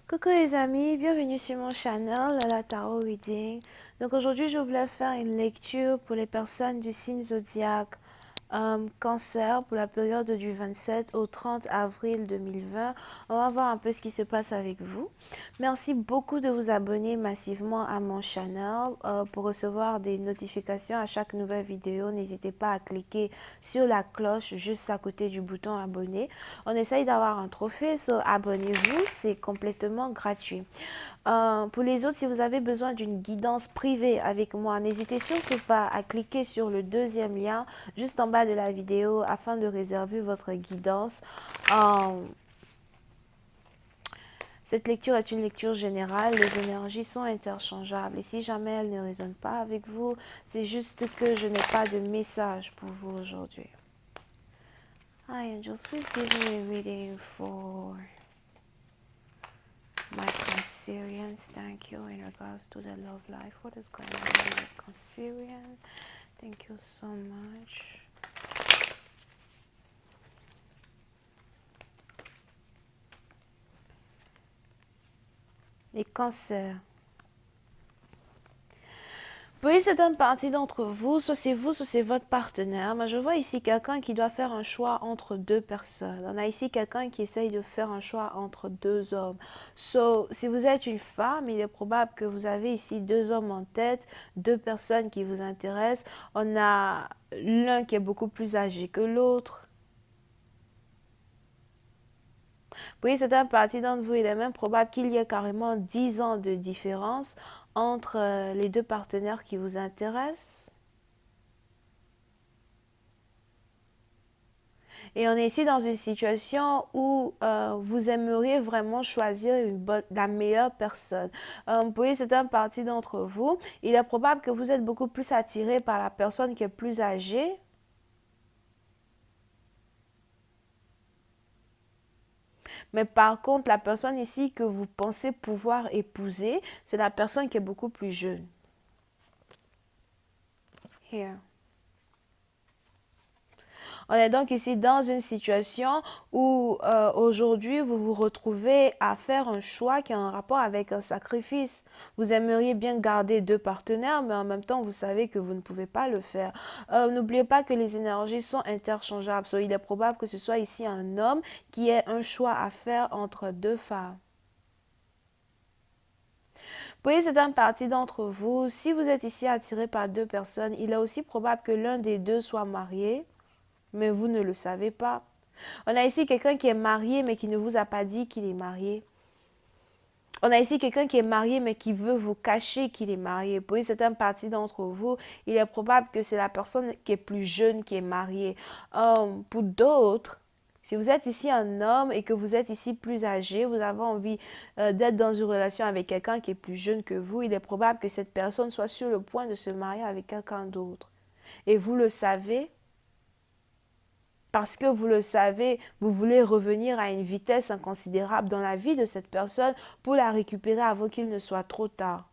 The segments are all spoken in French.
Coucou les amis, bienvenue sur mon channel, la Tarot Reading. Donc aujourd'hui, je voulais faire une lecture pour les personnes du signe zodiaque Cancer pour la période du 27 au 30 avril 2020. On va voir un peu ce qui se passe avec vous. Merci beaucoup de vous abonner massivement à mon channel pour recevoir des notifications à chaque nouvelle vidéo. N'hésitez pas à cliquer sur la cloche juste à côté du bouton abonner. On essaye d'avoir un trophée, so abonnez-vous, c'est complètement gratuit. Pour les autres, si vous avez besoin d'une guidance privée avec moi, n'hésitez surtout pas à cliquer sur le deuxième lien juste en bas de la vidéo afin de réserver votre guidance. Cette lecture est une lecture générale, les énergies sont interchangeables et si jamais elles ne résonnent pas avec vous, c'est juste que je n'ai pas de message pour vous aujourd'hui. Hi angels, please give me a reading for my Cancerians. Thank you in regards to the love life. What is going on with Cancerian? Thank you so much. Les cancers. Oui, c'est une partie d'entre vous, soit c'est vous, soit c'est votre partenaire. Mais je vois ici quelqu'un qui doit faire un choix entre deux personnes. On a ici quelqu'un qui essaye de faire un choix entre deux hommes. So, si vous êtes une femme, il est probable que vous avez ici deux hommes en tête, deux personnes qui vous intéressent. On a l'un qui est beaucoup plus âgé que l'autre. Oui, c'est un parti d'entre vous. Il est même probable qu'il y ait carrément 10 ans de différence entre les deux partenaires qui vous intéressent. Et on est ici dans une situation où vous aimeriez vraiment choisir la meilleure personne. Oui, c'est un parti d'entre vous. Il est probable que vous êtes beaucoup plus attiré par la personne qui est plus âgée. Mais par contre, la personne ici que vous pensez pouvoir épouser, c'est la personne qui est beaucoup plus jeune. Here. On est donc ici dans une situation où aujourd'hui vous vous retrouvez à faire un choix qui a un rapport avec un sacrifice. Vous aimeriez bien garder deux partenaires, mais en même temps vous savez que vous ne pouvez pas le faire. N'oubliez pas que les énergies sont interchangeables. So, il est probable que ce soit ici un homme qui ait un choix à faire entre deux femmes. Oui, c'est une partie d'entre vous. Si vous êtes ici attiré par deux personnes, il est aussi probable que l'un des deux soit marié, mais vous ne le savez pas. On a ici quelqu'un qui est marié, mais qui ne vous a pas dit qu'il est marié. On a ici quelqu'un qui est marié, mais qui veut vous cacher qu'il est marié. Pour une certaine partie d'entre vous, il est probable que c'est la personne qui est plus jeune qui est mariée. Pour d'autres, si vous êtes ici un homme et que vous êtes ici plus âgé, vous avez envie d'être dans une relation avec quelqu'un qui est plus jeune que vous, il est probable que cette personne soit sur le point de se marier avec quelqu'un d'autre. Et vous le savez, parce que vous le savez, vous voulez revenir à une vitesse inconsidérable dans la vie de cette personne pour la récupérer avant qu'il ne soit trop tard.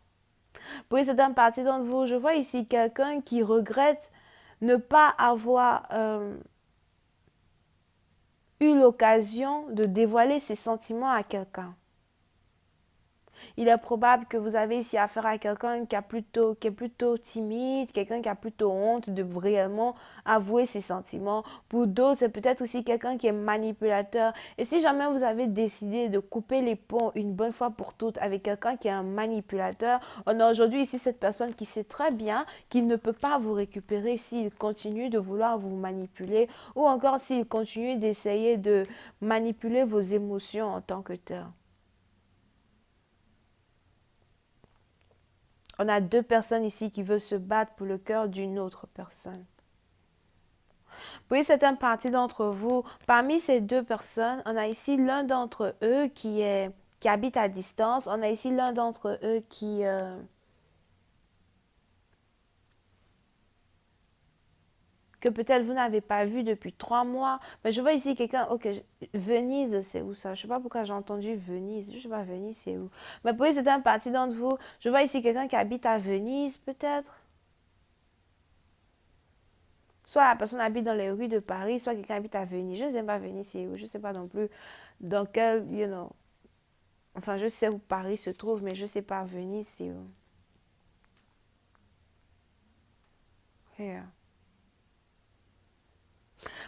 Pour certaines parties d'entre vous, je vois ici quelqu'un qui regrette ne pas avoir eu l'occasion de dévoiler ses sentiments à quelqu'un. Il est probable que vous avez ici affaire à quelqu'un qui est plutôt timide, quelqu'un qui a plutôt honte de réellement avouer ses sentiments. Pour d'autres, c'est peut-être aussi quelqu'un qui est manipulateur. Et si jamais vous avez décidé de couper les ponts une bonne fois pour toutes avec quelqu'un qui est un manipulateur, on a aujourd'hui ici cette personne qui sait très bien qu'il ne peut pas vous récupérer s'il continue de vouloir vous manipuler ou encore s'il continue d'essayer de manipuler vos émotions en tant que tel. On a deux personnes ici qui veulent se battre pour le cœur d'une autre personne. Oui, c'est un parti d'entre vous. Parmi ces deux personnes, on a ici l'un d'entre eux qui habite à distance. On a ici l'un d'entre eux que peut-être vous n'avez pas vu depuis 3 mois. Mais je vois ici quelqu'un, ok, Venise, c'est où ça? Je ne sais pas pourquoi j'ai entendu Venise. Je ne sais pas, Venise, c'est où? Mais oui, c'est un parti d'entre vous. Je vois ici quelqu'un qui habite à Venise, peut-être. Soit la personne habite dans les rues de Paris, soit quelqu'un habite à Venise. Je ne sais pas Venise, c'est où. Je ne sais pas non plus dans quel, Enfin, je sais où Paris se trouve, mais je ne sais pas Venise, c'est où. Yeah.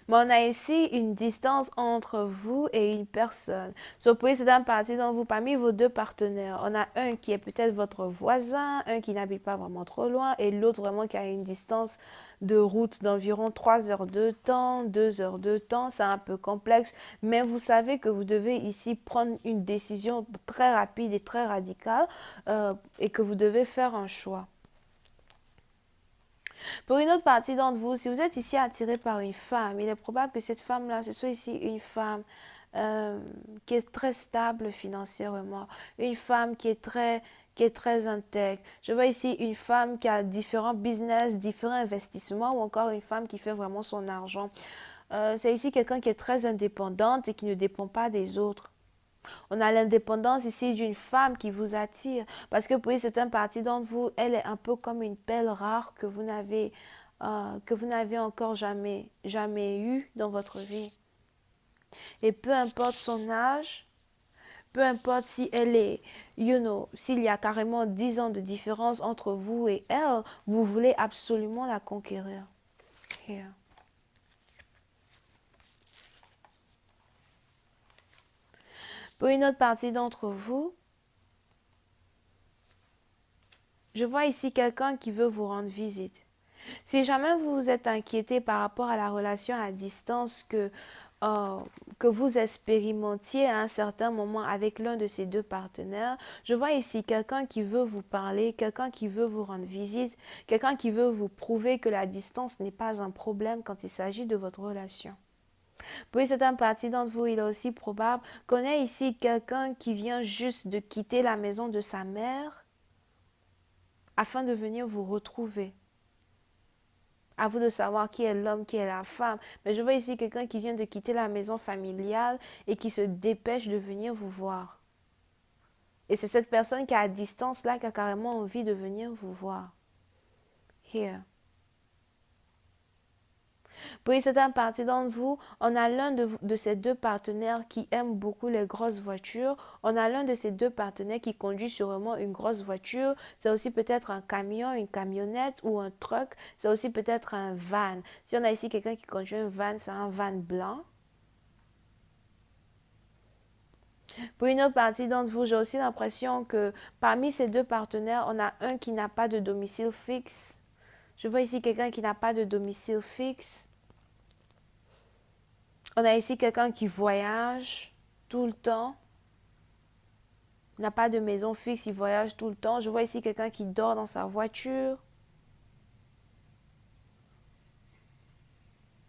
Mais on a ici une distance entre vous et une personne. So, vous pouvez c'est un parti dans vous, parmi vos deux partenaires. On a un qui est peut-être votre voisin, un qui n'habite pas vraiment trop loin, et l'autre vraiment qui a une distance de route d'environ 3 heures de temps, 2 heures de temps. C'est un peu complexe, mais vous savez que vous devez ici prendre une décision très rapide et très radicale et que vous devez faire un choix. Pour une autre partie d'entre vous, si vous êtes ici attiré par une femme, il est probable que cette femme-là, ce soit ici une femme qui est très stable financièrement, une femme qui est très intègre. Je vois ici une femme qui a différents business, différents investissements ou encore une femme qui fait vraiment son argent. C'est ici quelqu'un qui est très indépendante et qui ne dépend pas des autres. On a l'indépendance ici d'une femme qui vous attire. Parce que pour certaines parties d'entre vous, elle est un peu comme une perle rare que vous n'avez encore jamais eu dans votre vie. Et peu importe son âge, peu importe si elle est, s'il y a carrément 10 ans de différence entre vous et elle, vous voulez absolument la conquérir. Yeah. Pour une autre partie d'entre vous, je vois ici quelqu'un qui veut vous rendre visite. Si jamais vous vous êtes inquiété par rapport à la relation à distance que vous expérimentiez à un certain moment avec l'un de ces deux partenaires, je vois ici quelqu'un qui veut vous parler, quelqu'un qui veut vous rendre visite, quelqu'un qui veut vous prouver que la distance n'est pas un problème quand il s'agit de votre relation. Pour certaines parties d'entre vous, il est aussi probable qu'on ait ici quelqu'un qui vient juste de quitter la maison de sa mère afin de venir vous retrouver. À vous de savoir qui est l'homme, qui est la femme. Mais je vois ici quelqu'un qui vient de quitter la maison familiale et qui se dépêche de venir vous voir. Et c'est cette personne qui est à distance là qui a carrément envie de venir vous voir. Here. Pour une certaine partie d'entre vous, on a l'un de ces deux partenaires qui aime beaucoup les grosses voitures. On a l'un de ces deux partenaires qui conduit sûrement une grosse voiture. C'est aussi peut-être un camion, une camionnette ou un truck. C'est aussi peut-être un van. Si on a ici quelqu'un qui conduit un van, c'est un van blanc. Pour une autre partie d'entre vous, j'ai aussi l'impression que parmi ces deux partenaires, on a un qui n'a pas de domicile fixe. Je vois ici quelqu'un qui n'a pas de domicile fixe. On a ici quelqu'un qui voyage tout le temps, n'a pas de maison fixe, il voyage tout le temps. Je vois ici quelqu'un qui dort dans sa voiture,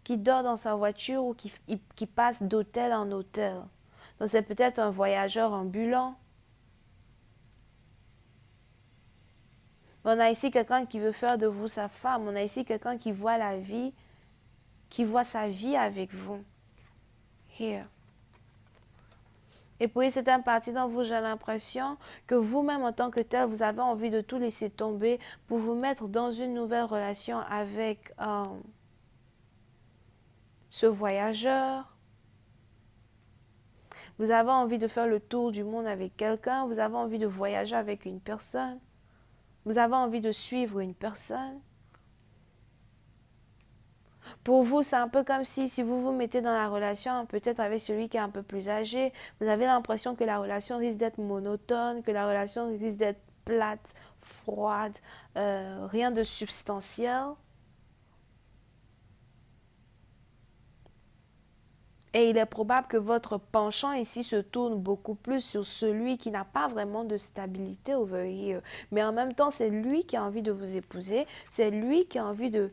ou qui passe d'hôtel en hôtel. Donc c'est peut-être un voyageur ambulant. On a ici quelqu'un qui veut faire de vous sa femme. On a ici quelqu'un qui voit la vie, qui voit sa vie avec vous. Here. Et puis c'est un parti dans vous, j'ai l'impression que vous-même en tant que tel, vous avez envie de tout laisser tomber pour vous mettre dans une nouvelle relation avec ce voyageur. Vous avez envie de faire le tour du monde avec quelqu'un, vous avez envie de voyager avec une personne, vous avez envie de suivre une personne. Pour vous, c'est un peu comme si vous vous mettez dans la relation, peut-être avec celui qui est un peu plus âgé, vous avez l'impression que la relation risque d'être monotone, que la relation risque d'être plate, froide, rien de substantiel. Et il est probable que votre penchant ici se tourne beaucoup plus sur celui qui n'a pas vraiment de stabilité over here. Mais en même temps, c'est lui qui a envie de vous épouser. C'est lui qui a envie de...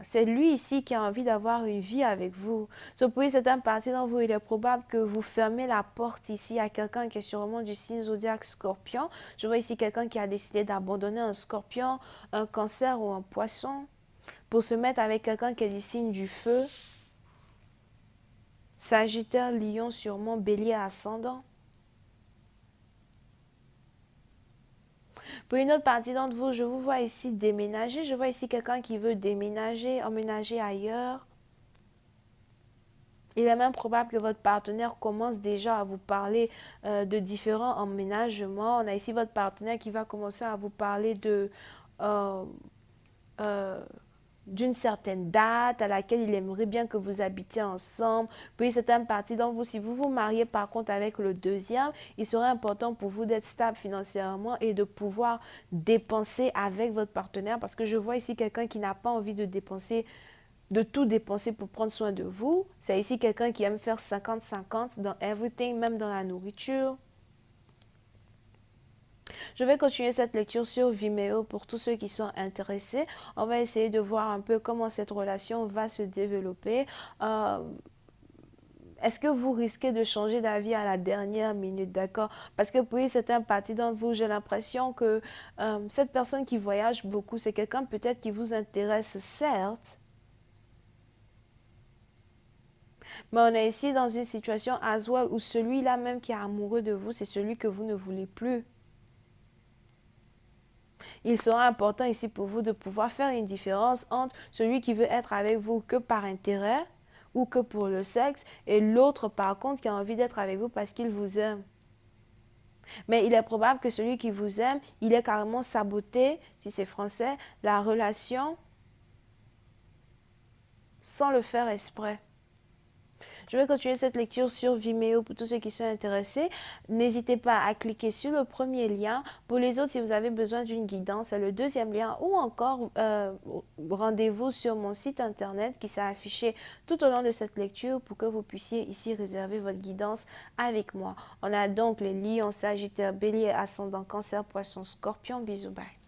C'est lui ici qui a envie d'avoir une vie avec vous. Sauf pour certaines parties dans vous, il est probable que vous fermez la porte ici à quelqu'un qui est sûrement du signe zodiaque scorpion. Je vois ici quelqu'un qui a décidé d'abandonner un scorpion, un cancer ou un poisson pour se mettre avec quelqu'un qui est du signe du feu. Sagittaire, Lion, sûrement Bélier ascendant. Pour une autre partie d'entre vous, je vous vois ici déménager. Je vois ici quelqu'un qui veut déménager, emménager ailleurs. Il est même probable que votre partenaire commence déjà à vous parler de différents emménagements. On a ici votre partenaire qui va commencer à vous parler euh, euh, d'une certaine date à laquelle il aimerait bien que vous habitiez ensemble. Puis c'est un parti dont vous, si vous vous mariez par contre avec le deuxième, il serait important pour vous d'être stable financièrement et de pouvoir dépenser avec votre partenaire parce que je vois ici quelqu'un qui n'a pas envie de dépenser, de tout dépenser pour prendre soin de vous. C'est ici quelqu'un qui aime faire 50-50 dans everything, même dans la nourriture. Je vais continuer cette lecture sur Vimeo pour tous ceux qui sont intéressés. On va essayer de voir un peu comment cette relation va se développer. Euh, Est-ce que vous risquez de changer d'avis à la dernière minute, d'accord? Parce que pour certains parties d'entre vous, j'ai l'impression que cette personne qui voyage beaucoup, c'est quelqu'un peut-être qui vous intéresse, certes, mais on est ici dans une situation as well où celui-là même qui est amoureux de vous, c'est celui que vous ne voulez plus. Il sera important ici pour vous de pouvoir faire une différence entre celui qui veut être avec vous que par intérêt ou que pour le sexe et l'autre par contre qui a envie d'être avec vous parce qu'il vous aime. Mais il est probable que celui qui vous aime, il ait carrément saboté, si c'est français, la relation sans le faire exprès. Je vais continuer cette lecture sur Vimeo pour tous ceux qui sont intéressés. N'hésitez pas à cliquer sur le premier lien. Pour les autres, si vous avez besoin d'une guidance, c'est le deuxième lien ou encore rendez-vous sur mon site internet qui s'est affiché tout au long de cette lecture pour que vous puissiez ici réserver votre guidance avec moi. On a donc les lions, sagittaires, bélier, ascendant, cancer, poisson, scorpion. Bisous, bye.